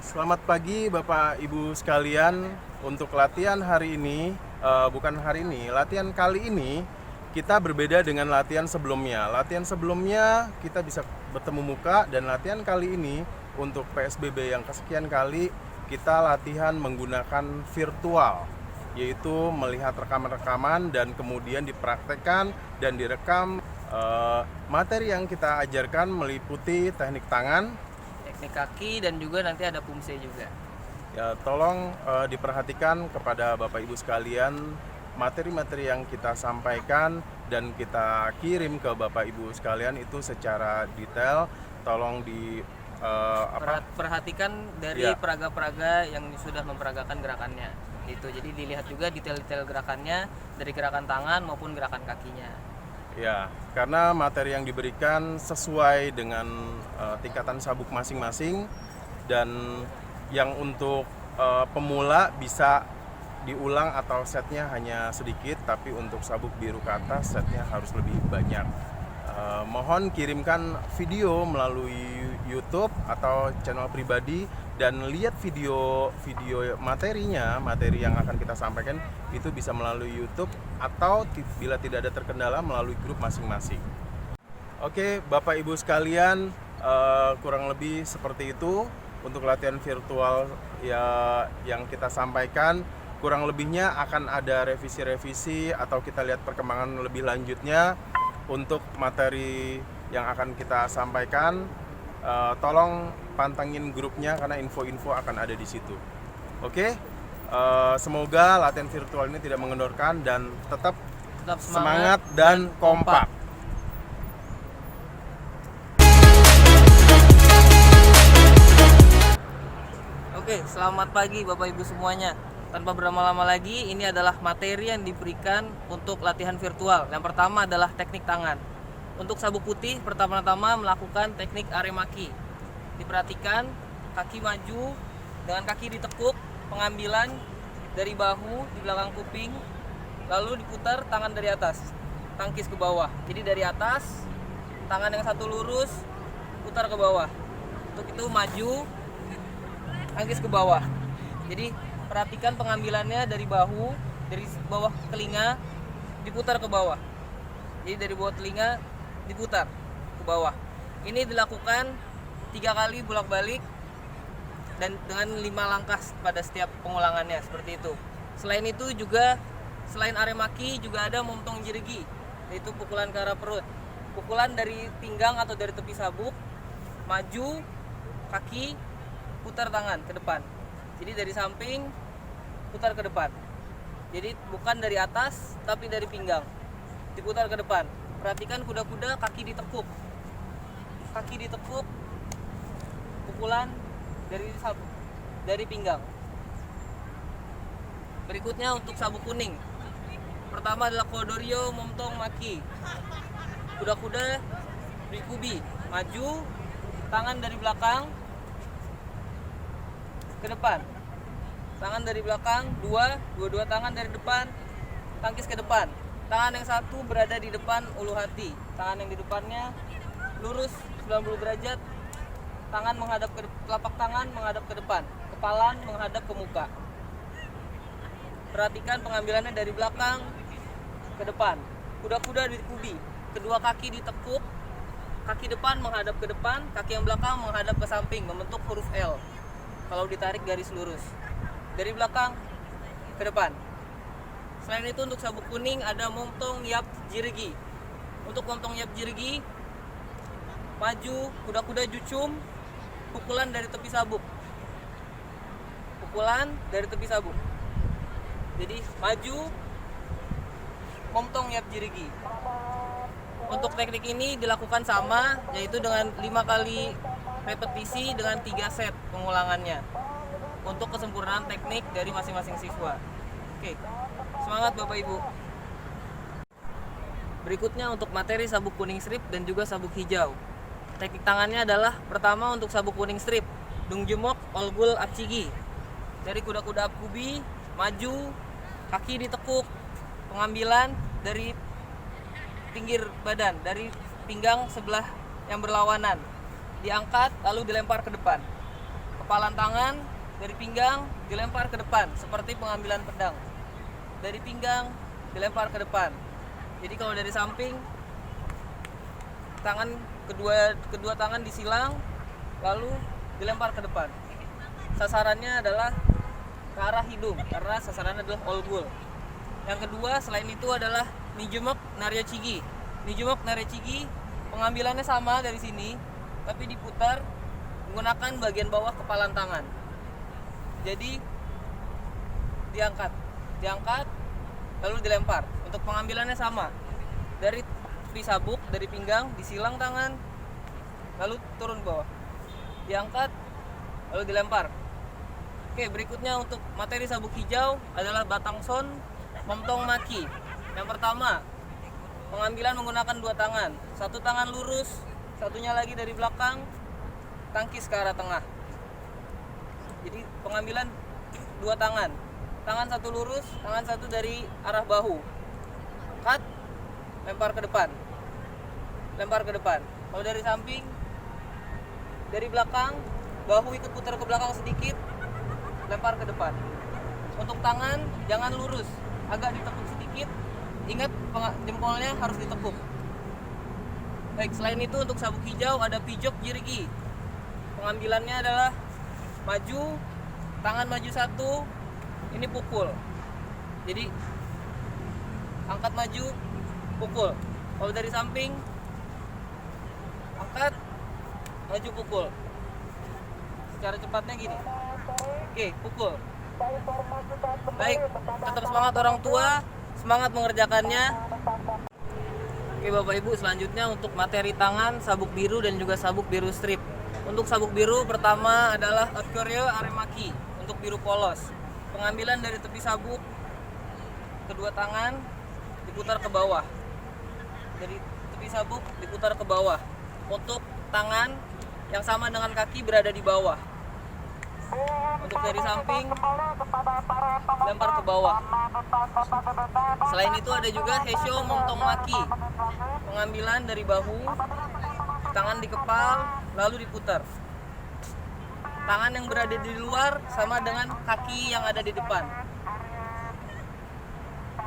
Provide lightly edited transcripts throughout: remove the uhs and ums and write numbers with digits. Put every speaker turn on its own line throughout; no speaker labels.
Selamat pagi Bapak Ibu sekalian. Untuk latihan hari ini, latihan kali ini kita berbeda dengan latihan sebelumnya. Latihan sebelumnya kita bisa bertemu muka, dan latihan kali ini untuk PSBB yang kesekian kali kita latihan menggunakan virtual, yaitu melihat rekaman-rekaman dan kemudian dipraktekkan dan direkam. Materi yang kita ajarkan meliputi teknik tangan,
teknik kaki, dan juga nanti ada pumse juga.
Ya, tolong diperhatikan kepada Bapak Ibu sekalian materi-materi yang kita sampaikan dan kita kirim ke Bapak Ibu sekalian itu secara detail. Tolong
perhatikan dari peraga-peraga yang sudah memperagakan gerakannya. Itu jadi dilihat juga detail-detail gerakannya dari gerakan tangan maupun gerakan kakinya.
Ya, karena materi yang diberikan sesuai dengan tingkatan sabuk masing-masing, dan yang untuk pemula bisa diulang atau setnya hanya sedikit, tapi untuk sabuk biru ke atas setnya harus lebih banyak. Mohon kirimkan video melalui YouTube atau channel pribadi dan lihat video materinya, materi yang akan kita sampaikan itu bisa melalui YouTube atau bila tidak ada terkendala melalui grup masing-masing. Oke, Bapak Ibu sekalian, kurang lebih seperti itu untuk latihan virtual ya yang kita sampaikan. Kurang lebihnya akan ada revisi-revisi atau kita lihat perkembangan lebih lanjutnya untuk materi yang akan kita sampaikan. Tolong pantengin grupnya karena info-info akan ada di situ. Oke, semoga latihan virtual ini tidak mengendorkan dan tetap semangat dan kompak.
Oke, selamat pagi Bapak Ibu semuanya. Tanpa berlama-lama lagi, ini adalah materi yang diberikan untuk latihan virtual. Yang pertama adalah teknik tangan. Untuk sabuk putih, pertama-tama melakukan teknik aremaki. Diperhatikan, kaki maju, dengan kaki ditekuk, pengambilan dari bahu di belakang kuping, lalu diputar tangan dari atas, tangkis ke bawah. Jadi dari atas, tangan yang satu lurus, putar ke bawah. Untuk itu maju, tangkis ke bawah. Jadi perhatikan pengambilannya dari bahu, dari bawah telinga diputar ke bawah. Jadi dari bawah telinga diputar ke bawah. Ini dilakukan 3 kali bolak-balik dan dengan 5 langkah pada setiap pengulangannya, seperti itu. Selain itu juga, selain aremaki juga ada momtong jirgi, yaitu pukulan ke arah perut. Pukulan dari pinggang atau dari tepi sabuk, maju, kaki, putar tangan ke depan. Jadi dari samping putar ke depan. Jadi bukan dari atas tapi dari pinggang. Diputar ke depan. Perhatikan kuda-kuda, kaki ditekuk. Kaki ditekuk. Pukulan dari sabuk, dari pinggang. Berikutnya untuk sabuk kuning. Pertama adalah kodorio momtong maki. Kuda-kuda rikubi, maju, tangan dari belakang ke depan, tangan dari belakang, dua tangan dari depan, tangkis ke depan. Tangan yang satu berada di depan ulu hati, tangan yang di depannya lurus 90 derajat, tangan menghadap ke telapak tangan menghadap ke depan, kepala menghadap ke muka. Perhatikan pengambilannya dari belakang ke depan. Kuda-kuda dikubi, kedua kaki ditekuk, kaki depan menghadap ke depan, kaki yang belakang menghadap ke samping membentuk huruf L. Kalau ditarik garis lurus dari belakang ke depan. Selain itu untuk sabuk kuning ada momtong yap jirgi. Untuk momtong yap jirgi, maju, kuda-kuda jucum, pukulan dari tepi sabuk. Pukulan dari tepi sabuk. Jadi maju, momtong yap jirgi. Untuk teknik ini dilakukan sama, yaitu dengan 5 kali repetisi dengan 3 set pengulangannya untuk kesempurnaan teknik dari masing-masing siswa. Oke, semangat Bapak Ibu. Berikutnya untuk materi sabuk kuning strip dan juga sabuk hijau. Teknik tangannya adalah pertama untuk sabuk kuning strip, dungjumok olgul apcigi. Dari kuda-kuda apkubi, maju, kaki ditekuk, pengambilan dari pinggir badan, dari pinggang sebelah yang berlawanan, diangkat lalu dilempar ke depan. kepalan tangan dari pinggang dilempar ke depan seperti pengambilan pedang. Dari pinggang dilempar ke depan. Jadi kalau dari samping, tangan kedua tangan disilang lalu dilempar ke depan. Sasarannya adalah ke arah hidung karena sasarannya adalah olgul. Yang kedua selain itu adalah Nijumek Naryochigi. Nijumek Naryochigi pengambilannya sama dari sini tapi diputar menggunakan bagian bawah kepalan tangan. Jadi diangkat lalu dilempar. Untuk pengambilannya sama. Dari tepi sabuk, dari pinggang disilang tangan lalu turun ke bawah. Diangkat lalu dilempar. Oke, berikutnya untuk materi sabuk hijau adalah batang son momtong maki. Yang pertama, pengambilan menggunakan dua tangan. Satu tangan lurus, satunya lagi dari belakang, tangkis ke arah tengah. Jadi pengambilan dua tangan. Tangan satu lurus, tangan satu dari arah bahu. Cut, lempar ke depan. Lempar ke depan. Kalau dari samping, dari belakang, bahu ikut putar ke belakang sedikit, lempar ke depan. Untuk tangan jangan lurus, agak ditekuk sedikit. Ingat jempolnya harus ditekuk. Baik, selain itu untuk sabuk hijau ada pijok jirigi. Pengambilannya adalah maju, tangan maju satu, ini pukul. Jadi angkat maju, pukul. Kalau dari samping, angkat, maju, pukul. Secara cepatnya gini. Oke, pukul. Baik, tetap semangat orang tua, semangat mengerjakannya. Oke Bapak Ibu, selanjutnya untuk materi tangan, sabuk biru dan juga sabuk biru strip. Untuk sabuk biru pertama adalah Otkoryo Aremaki untuk biru polos. Pengambilan dari tepi sabuk, kedua tangan diputar ke bawah. Dari tepi sabuk diputar ke bawah. Untuk tangan yang sama dengan kaki berada di bawah. Untuk dari samping lempar ke bawah. Selain itu ada juga Heisho Momtong Maki. Pengambilan dari bahu, tangan dikepal lalu diputar. Tangan yang berada di luar sama dengan kaki yang ada di depan.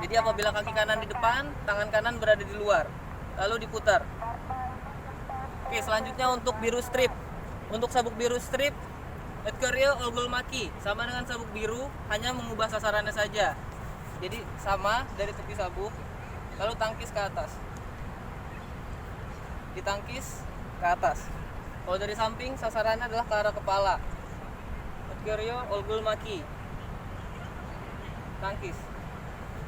Jadi apabila kaki kanan di depan, tangan kanan berada di luar, lalu diputar. Oke, selanjutnya untuk biru strip. Untuk sabuk biru strip, Otkoryo Olgul Maki sama dengan sabuk biru, hanya mengubah sasarannya saja. Jadi sama dari tepi sabuk, lalu tangkis ke atas. Ditangkis ke atas. Kalau dari samping sasarannya adalah ke arah kepala. Otkoryo Olgul Maki. Tangkis.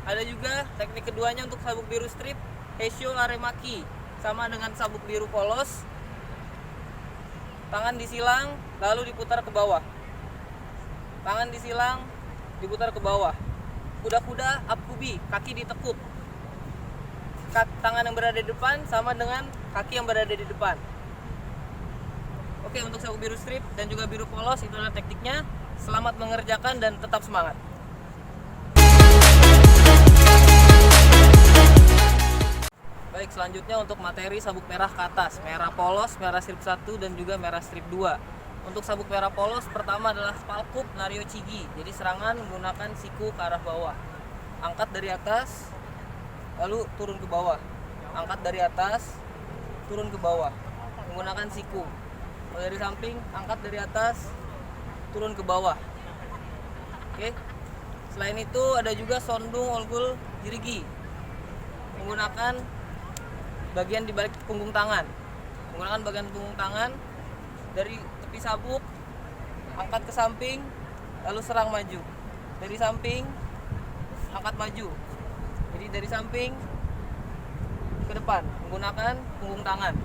Ada juga teknik keduanya untuk sabuk biru strip, Heisho Aremaki, sama dengan sabuk biru polos. Tangan disilang lalu diputar ke bawah. Tangan disilang diputar ke bawah. Kuda-kuda apkubi, kaki ditekuk. Tangan yang berada di depan sama dengan kaki yang berada di depan. Oke, untuk sabuk biru strip dan juga biru polos itu adalah tekniknya. Selamat mengerjakan dan tetap semangat. Baik, selanjutnya untuk materi sabuk merah ke atas. Merah polos, merah strip 1 dan juga merah strip 2. Untuk sabuk merah polos pertama adalah Spalkup Naryochigi. Jadi serangan menggunakan siku ke arah bawah. Angkat dari atas lalu turun ke bawah. Angkat dari atas turun ke bawah menggunakan siku. Kalau dari samping, angkat dari atas turun ke bawah. Oke. Selain itu ada juga Sondung Olgul Jirigi. Menggunakan bagian di balik punggung tangan. Menggunakan bagian punggung tangan dari tepi sabuk, angkat ke samping, lalu serang maju. Dari samping, angkat maju. Jadi dari samping ke depan menggunakan punggung tangan.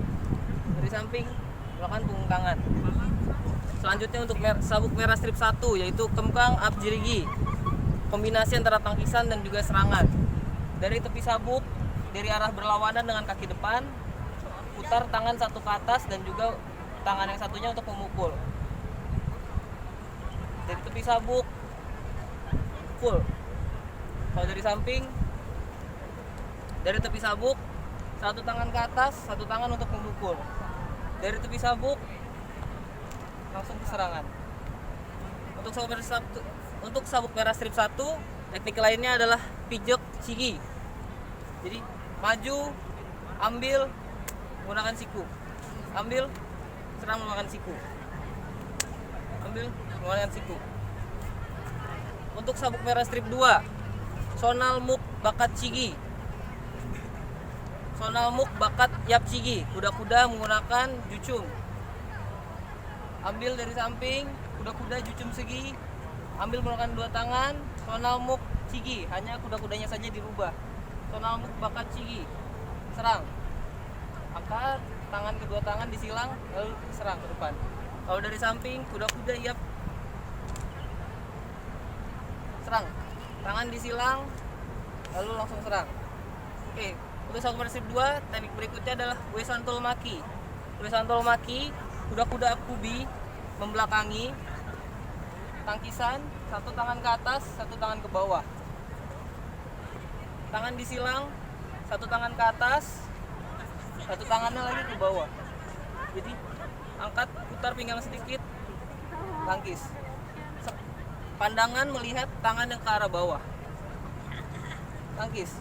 Dari samping menggunakan punggung tangan. Selanjutnya untuk sabuk merah strip 1 yaitu Kemkang Abjirigi. Kombinasi antara tangkisan dan juga serangan. Dari tepi sabuk, dari arah berlawanan dengan kaki depan, putar tangan satu ke atas dan juga tangan yang satunya untuk memukul. Dari tepi sabuk, pukul. Kalau dari samping, dari tepi sabuk, satu tangan ke atas, satu tangan untuk memukul. Dari tepi sabuk, langsung ke serangan. Untuk sabuk merah strip 1, teknik lainnya adalah pijak chigi. Jadi maju, ambil, menggunakan siku. Ambil, serang menggunakan siku. Ambil, menggunakan siku. Untuk sabuk merah strip 2, sonal muk bakat chigi. Sonal muk bakat yap chigi. Kuda-kuda menggunakan jucum. Ambil dari samping, kuda-kuda jucum segi. Ambil menggunakan dua tangan, sonal muk chigi. Hanya kuda-kudanya saja dirubah. Sonal muk bakat chigi. Serang. Angkat tangan, kedua tangan disilang, lalu serang ke depan. Kalau dari samping, kuda-kuda yap. Serang. Tangan disilang, lalu langsung serang. Oke, untuk sabuk merah strip 2, teknik berikutnya adalah Uesantol Maki. Uesantol Maki, kuda-kuda akubi membelakangi, tangkisan, satu tangan ke atas, satu tangan ke bawah. Tangan disilang, satu tangan ke atas, satu tangannya lagi ke bawah. Jadi angkat, putar pinggang sedikit, tangkis. Pandangan melihat tangan yang ke arah bawah. Tangkis.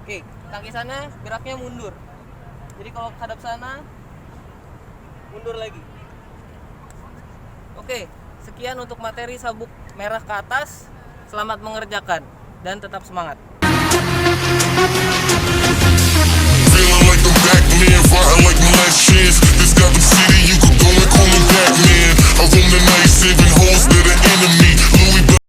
Oke, tangkisannya geraknya mundur. Jadi kalau hadap sana, mundur lagi. Oke, sekian untuk materi sabuk merah ke atas. Selamat mengerjakan dan tetap semangat.